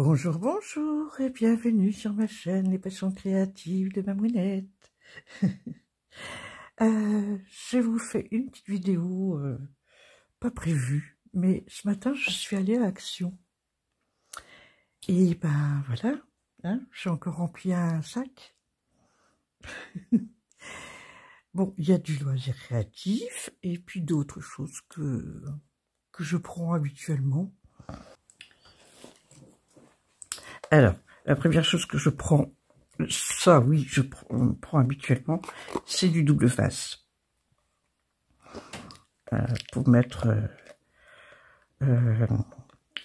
Bonjour, bonjour et bienvenue sur ma chaîne Les Passions Créatives de Mamounette. Je vous fais une petite vidéo pas prévue, mais ce matin je suis allée à Action. Et ben voilà, hein, j'ai encore rempli un sac. Bon, il y a du loisir créatif et puis d'autres choses que je prends habituellement. Alors, la première chose que je prends, ça oui, je prends habituellement, c'est du double face. Pour mettre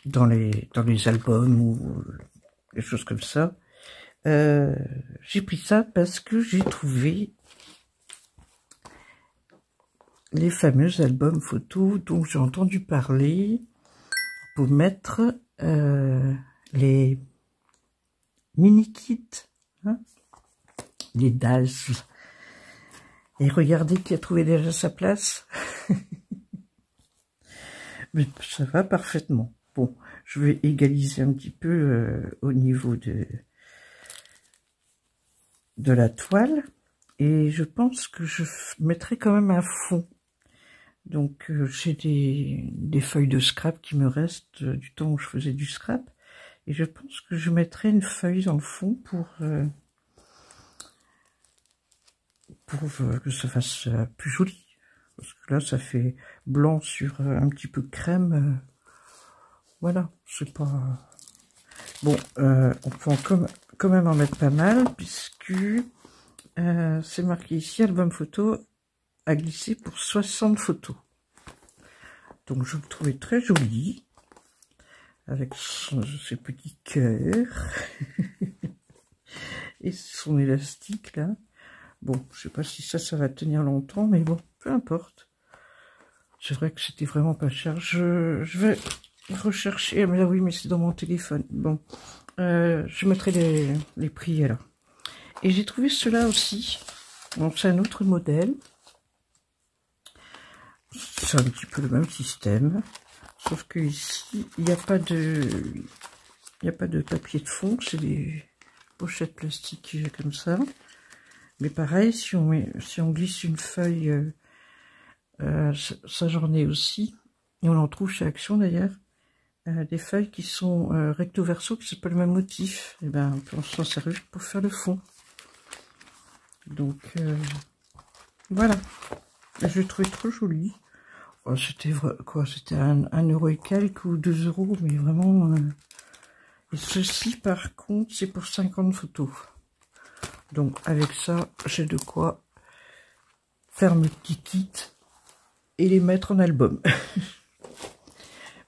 dans les albums ou des choses comme ça. J'ai pris ça parce que j'ai trouvé les fameux albums photos dont j'ai entendu parler pour mettre les mini-kits, hein, les dazzles. Et regardez qui a trouvé déjà sa place. Mais ça va parfaitement. Bon, je vais égaliser un petit peu au niveau de la toile. Et je pense que je mettrai quand même un fond. Donc j'ai des feuilles de scrap qui me restent du temps où je faisais du scrap. Et je pense que je mettrai une feuille dans le fond pour que ça fasse plus joli. Parce que là, ça fait blanc sur un petit peu crème. Voilà, c'est pas... Bon, on peut quand même en mettre pas mal, puisque c'est marqué ici, album photo à glisser pour 60 photos. Donc, je le trouvais très joli, avec ses petits cœurs, et son élastique, là. Bon, je sais pas si ça va tenir longtemps, mais bon, peu importe. C'est vrai que c'était vraiment pas cher. Je vais rechercher, mais là oui, mais c'est dans mon téléphone. Bon, je mettrai les prix alors. Et j'ai trouvé cela aussi. Bon, c'est un autre modèle. C'est un petit peu le même système. Sauf que ici, il n'y a pas de papier de fond. C'est des pochettes plastiques comme ça. Mais pareil, si on glisse une feuille, ça j'en ai aussi, et on en trouve chez Action d'ailleurs, des feuilles qui sont recto verso, qui sont pas le même motif, et ben on peut s'en servir pour faire le fond. Donc voilà, je l'ai trouvé trop joli. Oh, c'était quoi, c'était 1 euro et quelques ou 2 euros, mais vraiment. Et ceci par contre, c'est pour 50 photos. Donc avec ça, j'ai de quoi faire mes petits kits et les mettre en album.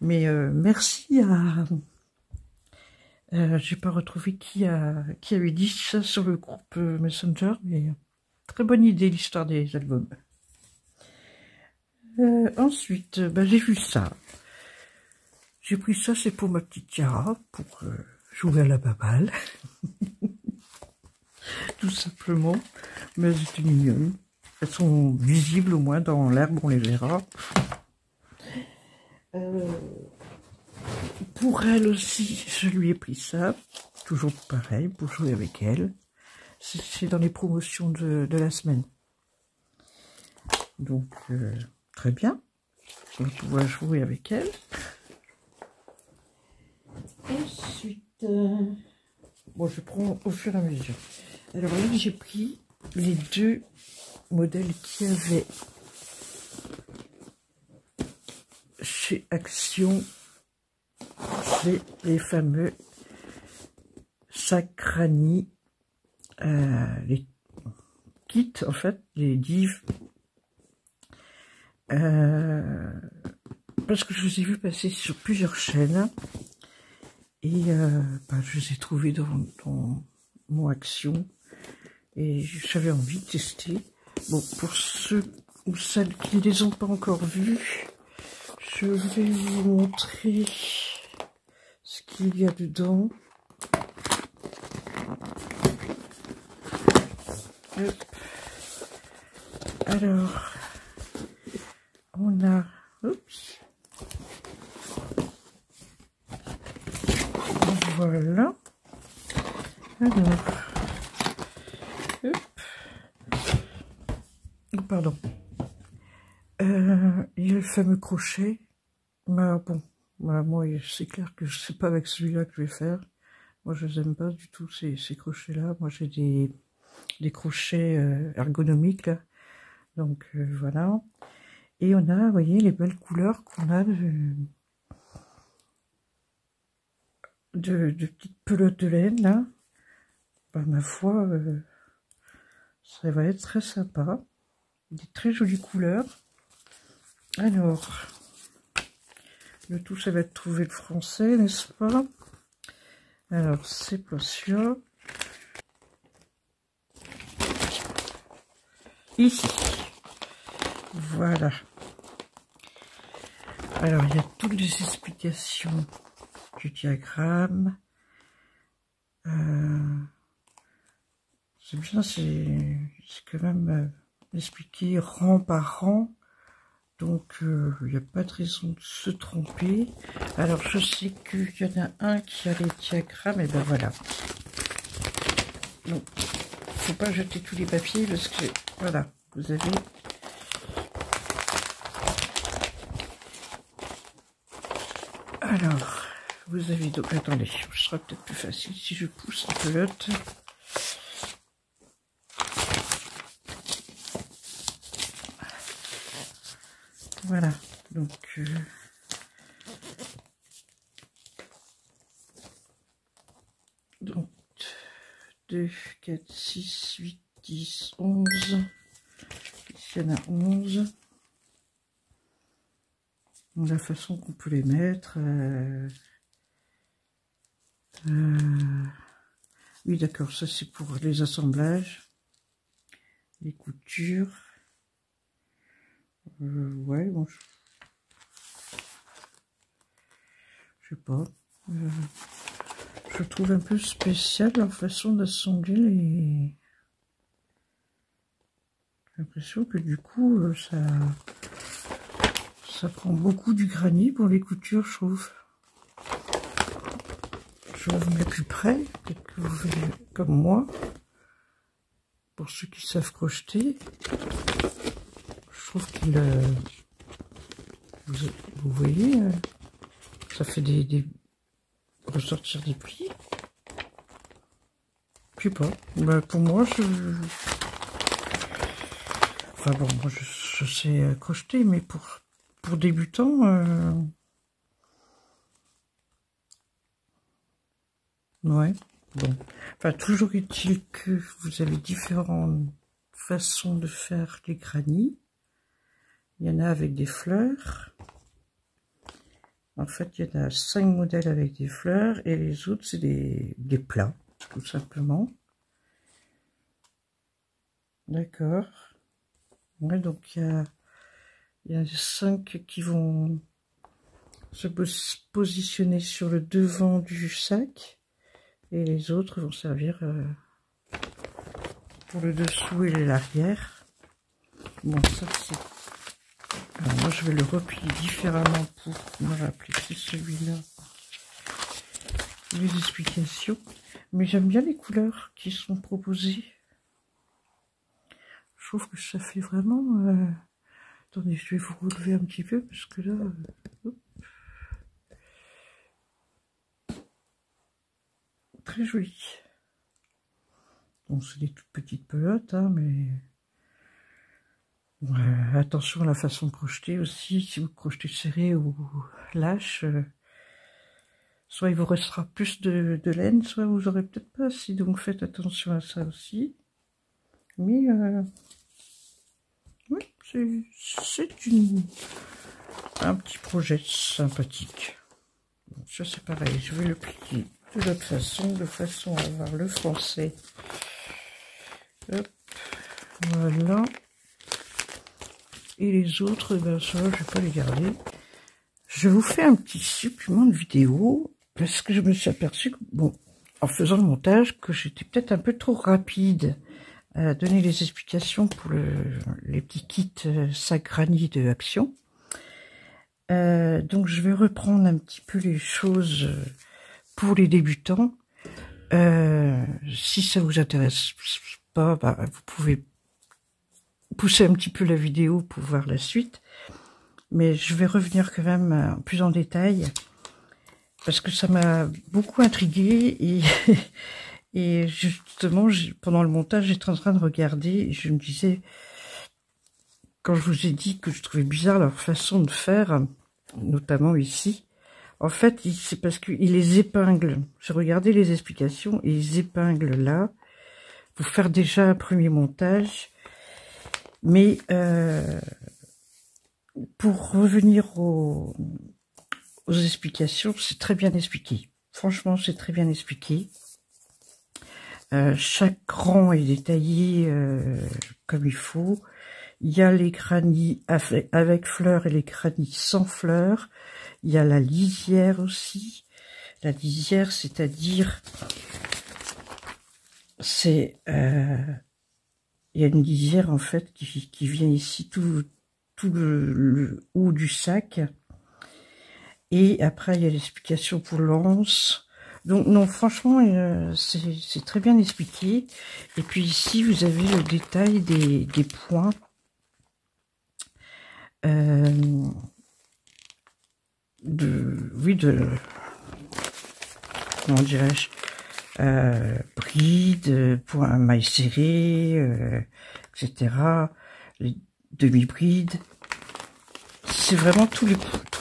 Mais merci à... j'ai pas retrouvé qui avait dit ça sur le groupe Messenger, mais très bonne idée l'histoire des albums. Ensuite, j'ai vu ça. J'ai pris ça, c'est pour ma petite Tiara, pour jouer à la baballe. Tout simplement, mais elles étaient mignonnes. Elles sont visibles au moins dans l'herbe, on les verra. Pour elle aussi, je lui ai pris ça. Toujours pareil, pour jouer avec elle. C'est dans les promotions de la semaine. Donc, très bien. On va pouvoir jouer avec elle. Ensuite, bon, je prends au fur et à mesure. Alors là, j'ai pris les 2 modèles qu'il y avait chez Action. C'est les fameux Sacrani, les kits, en fait, les divs. Parce que je les ai vus passer sur plusieurs chaînes. Et je les ai trouvés dans mot action. Et j'avais envie de tester. Bon, pour ceux ou celles qui ne les ont pas encore vus, je vais vous montrer ce qu'il y a dedans. Hop. Alors, on a... Oups. Voilà. Alors... Hop. Pardon. Il y a le fameux crochet. Mais bon, voilà, moi, c'est clair que je sais pas avec celui-là que je vais faire. Moi, je les aime pas du tout, ces crochets-là. Moi, j'ai des crochets ergonomiques, là. Donc, voilà. Et on a, vous voyez, les belles couleurs qu'on a de petites pelotes de laine, là. Bah, ma foi, ça va être très sympa. Des très jolies couleurs. Alors, le tout, ça va être trouver le français, n'est-ce pas? Alors, c'est Plosia. Ici. Voilà. Alors, il y a toutes les explications du diagramme. C'est bien, c'est quand même expliqué rang par rang. Donc, il n'y a pas de raison de se tromper. Alors, je sais qu'il y en a un qui a les diagrammes, et ben voilà. Donc, faut pas jeter tous les papiers parce que, voilà, vous avez... Alors, vous avez donc... Attendez, ce sera peut-être plus facile si je pousse la pelote. Voilà, donc... 2, 4, 6, 8, 10, 11. Ici, il y en a 11. Donc, la façon qu'on peut les mettre. Oui, d'accord, ça c'est pour les assemblages. Les coutures. Ouais, bon, je sais pas. Je trouve un peu spécial leur façon d'assembler les... J'ai l'impression que du coup, ça prend beaucoup du granit pour les coutures, je trouve. Je vais vous mettre plus près, peut-être que vous verrez comme moi. Pour ceux qui savent crocheter, je trouve qu'il... vous voyez, ça fait ressortir des plis. Je sais pas. Bah, pour moi, enfin bon, moi je sais crocheter, mais pour débutants, ouais, bon. Enfin, toujours est-il que vous avez différentes façons de faire les granits. Il y en a avec des fleurs. En fait, il y en a 5 modèles avec des fleurs et les autres, c'est des plats, tout simplement. D'accord. Ouais, donc il y a 5 qui vont se positionner sur le devant du sac et les autres vont servir pour le dessous et l'arrière. Bon, ça c'est... Alors moi, je vais le replier différemment pour me rappeler que c'est celui-là. Les explications. Mais j'aime bien les couleurs qui sont proposées. Je trouve que ça fait vraiment... Attendez, je vais vous relever un petit peu parce que là... Très joli. Bon, c'est des toutes petites pelotes, hein, mais... attention à la façon de crocheter aussi. Si vous crochetez serré ou lâche, soit il vous restera plus de laine, soit vous aurez peut-être pas assez. Donc faites attention à ça aussi. Mais oui, c'est un petit projet sympathique. Donc ça c'est pareil, je vais le plier de l'autre façon, de façon à avoir le français. Hop, voilà. Et les autres, ben ça, je vais pas les garder. Je vous fais un petit supplément de vidéo parce que je me suis aperçue, bon, en faisant le montage, que j'étais peut-être un peu trop rapide à donner les explications pour les petits kits sac granny de Action. Donc je vais reprendre un petit peu les choses pour les débutants. Si ça vous intéresse pas, bah, vous pouvez pousser un petit peu la vidéo pour voir la suite. Mais je vais revenir quand même plus en détail parce que ça m'a beaucoup intriguée et justement pendant le montage j'étais en train de regarder et je me disais, quand je vous ai dit que je trouvais bizarre leur façon de faire, notamment ici, en fait c'est parce qu'ils les épinglent. J'ai regardé les explications et ils épinglent là pour faire déjà un premier montage, mais pour revenir aux explications, c'est très bien expliqué. Franchement, c'est très bien expliqué. Chaque rang est détaillé comme il faut. Il y a les granny avec fleurs et les granny sans fleurs. Il y a la lisière aussi. La lisière, c'est-à-dire, il y a une lisière en fait qui vient ici tout le haut du sac. Et après, il y a l'explication pour l'anse. Donc, non, franchement, c'est très bien expliqué. Et puis ici, vous avez le détail des points. Comment dirais-je, bride, point maille serrée, etc. Les demi-brides. C'est vraiment tous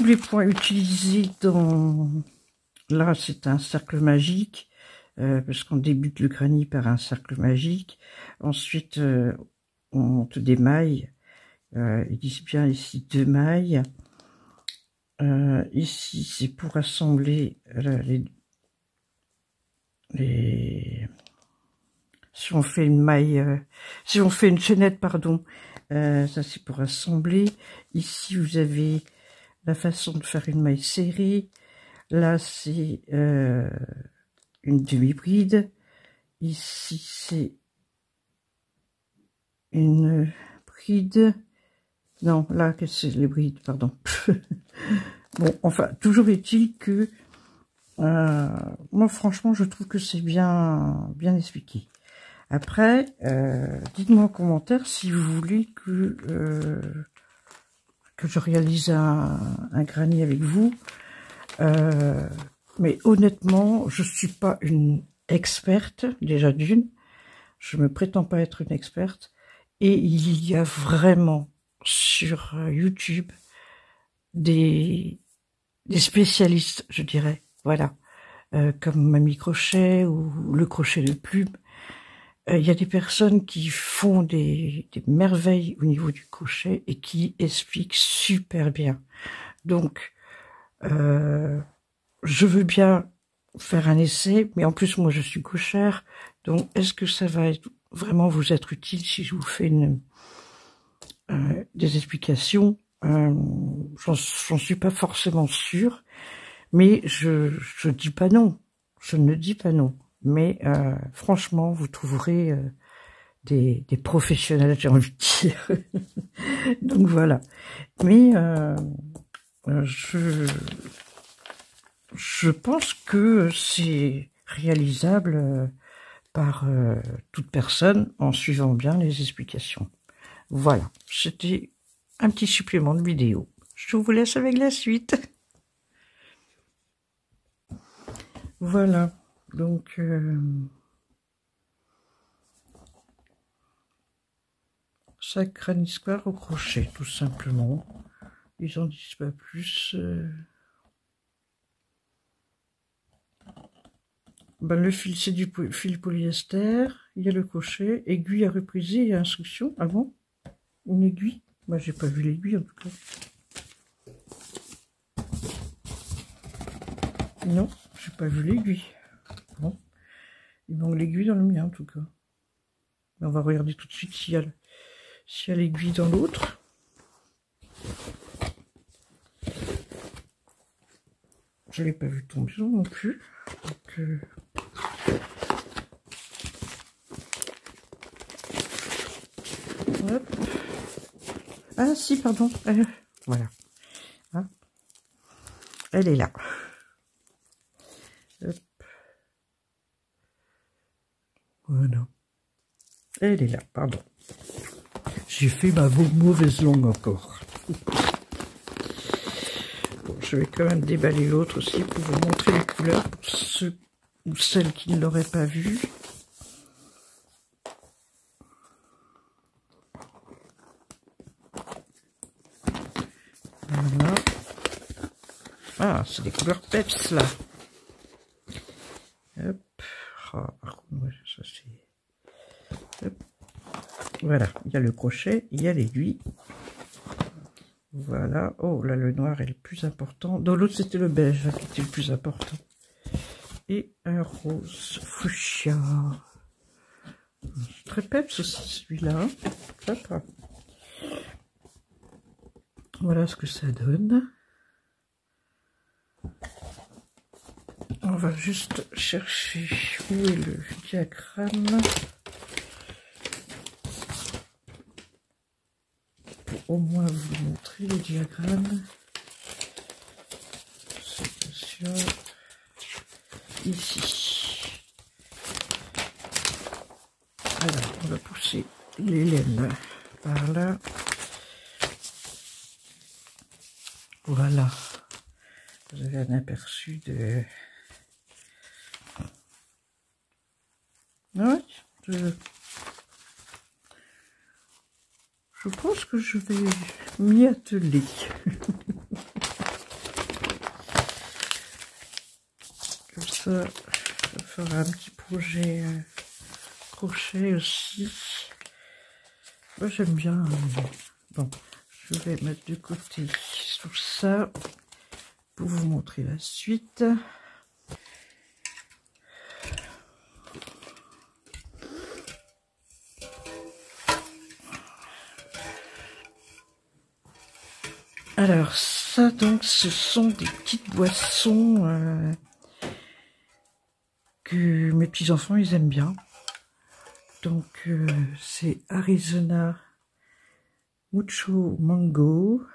les points utilisés dans... Là, c'est un cercle magique, parce qu'on débute le granny par un cercle magique. Ensuite, on monte des mailles. Ils disent bien ici 2 mailles. Ici, c'est pour assembler si on fait une maille, si on fait une chaînette, pardon, ça c'est pour assembler. Ici, vous avez la façon de faire une maille serrée. Là, c'est une demi-bride. Ici, c'est une bride. Non, là, c'est les brides, pardon. Bon, enfin, toujours est-il que moi, franchement, je trouve que c'est bien expliqué. Après, dites-moi en commentaire si vous voulez que je réalise un granny avec vous. Mais honnêtement, je suis pas une experte, déjà d'une. Je me prétends pas être une experte. Et il y a vraiment sur YouTube des spécialistes, je dirais. Voilà. Comme Mamie Crochet ou le crochet de plume. Il y a des personnes qui font des merveilles au niveau du crochet et qui expliquent super bien. Donc, je veux bien faire un essai, mais en plus, moi, je suis cochère. Donc, est-ce que ça va vraiment vous être utile si je vous fais des explications? J'en suis pas forcément sûre, mais je dis pas non. Je ne dis pas non. Mais franchement, vous trouverez des professionnels, j'ai envie de dire. Donc voilà. Mais je pense que c'est réalisable par toute personne en suivant bien les explications. Voilà, c'était un petit supplément de vidéo. Je vous laisse avec la suite. Voilà, donc sac granny square au crochet, tout simplement. Ils en disent pas plus. Ben, le fil, c'est du fil polyester. Il y a le crochet, aiguille à repriser et instruction. Ah bon? Une aiguille? Moi, j'ai pas vu l'aiguille en tout cas. Non, j'ai pas vu l'aiguille. Bon. Il manque l'aiguille dans le mien en tout cas. Mais on va regarder tout de suite s'il y a l'aiguille dans l'autre. Je ne l'ai pas vu tomber non plus. Donc, hop. Ah si, pardon. Voilà. Hein, elle est là. Hop. Voilà. Elle est là, pardon. J'ai fait ma mauvaise langue encore. Bon, je vais quand même déballer l'autre aussi pour vous montrer les couleurs pour ceux ou celles qui ne l'auraient pas vu. Voilà. Ah, c'est des couleurs peps là. Hop. Oh, par contre, ouais, ça c'est... Hop. Voilà, il y a le crochet, il y a l'aiguille. Voilà. Oh, là, le noir est le plus important. Dans l'autre, c'était le beige qui était le plus important. Et un rose fuchsia. Très peps aussi, celui-là. Voilà ce que ça donne. On va juste chercher où est le diagramme. Pour au moins vous montrer le diagramme. C'est ici. Alors, on va pousser les laines par là. Voilà. Vous avez un aperçu de... Ouais, je pense que je vais m'y atteler. Comme ça, ça fera un petit projet crochet aussi. Moi, j'aime bien. Bon, je vais mettre de côté tout ça pour vous montrer la suite. Alors ça donc ce sont des petites boissons que mes petits enfants ils aiment bien. Donc c'est Arizona Mucho Mango.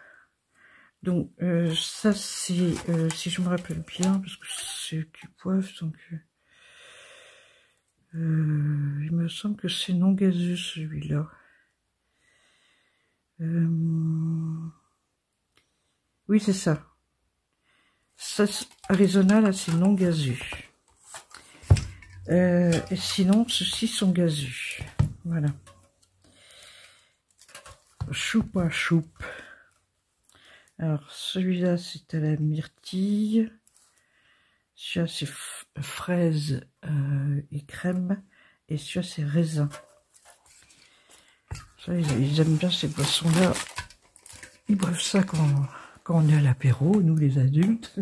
Donc ça c'est si je me rappelle bien parce que c'est du poivre donc il me semble que c'est non gazeux celui-là. Oui, c'est ça. Ça, Arizona, là, c'est non gazeux. Et sinon, ceux-ci sont gazeux. Voilà. Choupe à choupe. Alors, celui-là, c'est à la myrtille. Celui-là, c'est fraise et crème. Et celui-là, c'est raisin. Ça, ils aiment bien ces boissons-là. Ils boivent ça quand on est à l'apéro, nous les adultes.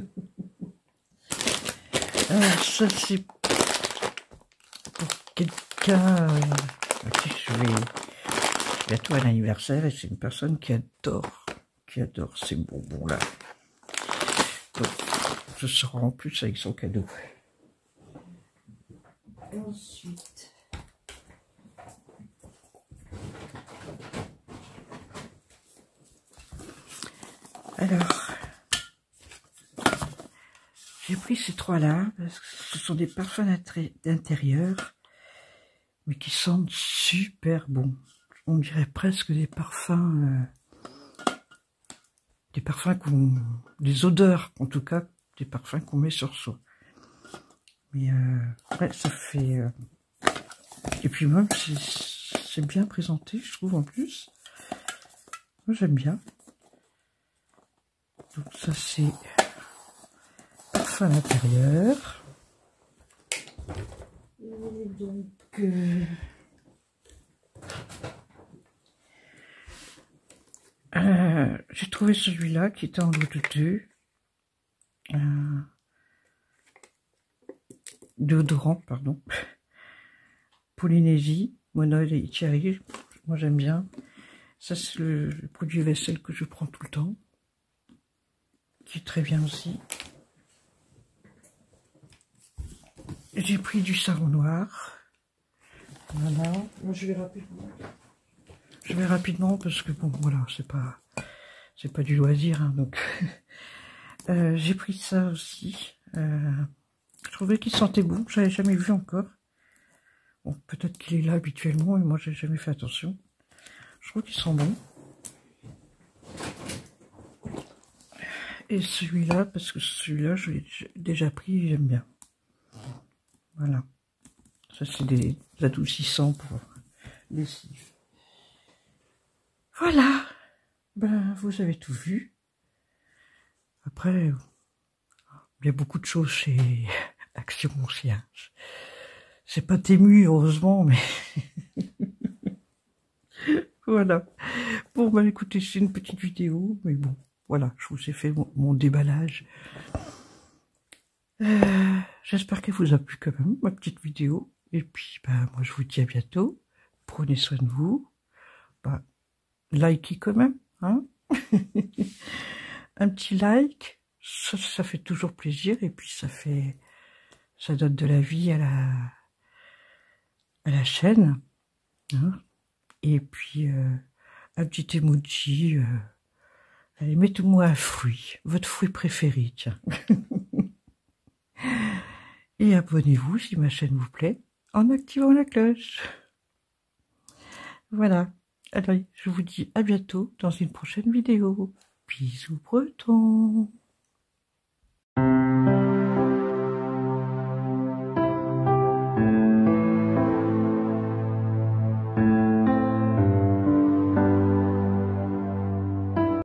Alors ça c'est pour quelqu'un qui je vais bientôt un anniversaire et c'est une personne qui adore ces bonbons là. Donc je serai en plus avec son cadeau. Ensuite. Alors, j'ai pris ces trois-là, parce que ce sont des parfums d'intérieur, mais qui sentent super bon. On dirait presque des parfums des odeurs, en tout cas, des parfums qu'on met sur soi. Mais ouais, ça fait... Et puis même, c'est bien présenté, je trouve, en plus. Moi, j'aime bien. Donc ça c'est parfum à l'intérieur. Donc j'ai trouvé celui-là qui était en lot de deux. déodorant, pardon. Polynésie, Monoïde et Thierry, moi j'aime bien. Ça c'est le produit vaisselle que je prends tout le temps, qui est très bien aussi. J'ai pris du savon noir. Voilà, moi je vais rapidement. Je vais rapidement parce que bon voilà, c'est pas du loisir, hein, donc j'ai pris ça aussi. Je trouvais qu'il sentait bon, j'avais jamais vu encore. Bon, peut-être qu'il est là habituellement, et moi j'ai jamais fait attention. Je trouve qu'il sent bon. Et celui-là, parce que celui-là, je l'ai déjà pris, j'aime bien. Voilà. Ça, c'est des adoucissants pour lessive. Voilà. Ben, vous avez tout vu. Après, il y a beaucoup de choses chez Action Concierge. C'est pas Temu, heureusement, mais... Voilà. Bon, bah écoutez, c'est une petite vidéo, mais bon, voilà, je vous ai fait mon déballage. J'espère qu'elle vous a plu quand même, ma petite vidéo. Et puis, bah, moi, je vous dis à bientôt. Prenez soin de vous. Bah, likez quand même, hein. Un petit like, ça fait toujours plaisir. Et puis, ça donne de la vie à la chaîne, hein. Et puis, un petit emoji. Allez, mettez-moi un fruit, votre fruit préféré, tiens. Et abonnez-vous si ma chaîne vous plaît, en activant la cloche. Voilà. Alors, je vous dis à bientôt dans une prochaine vidéo. Bisous bretons.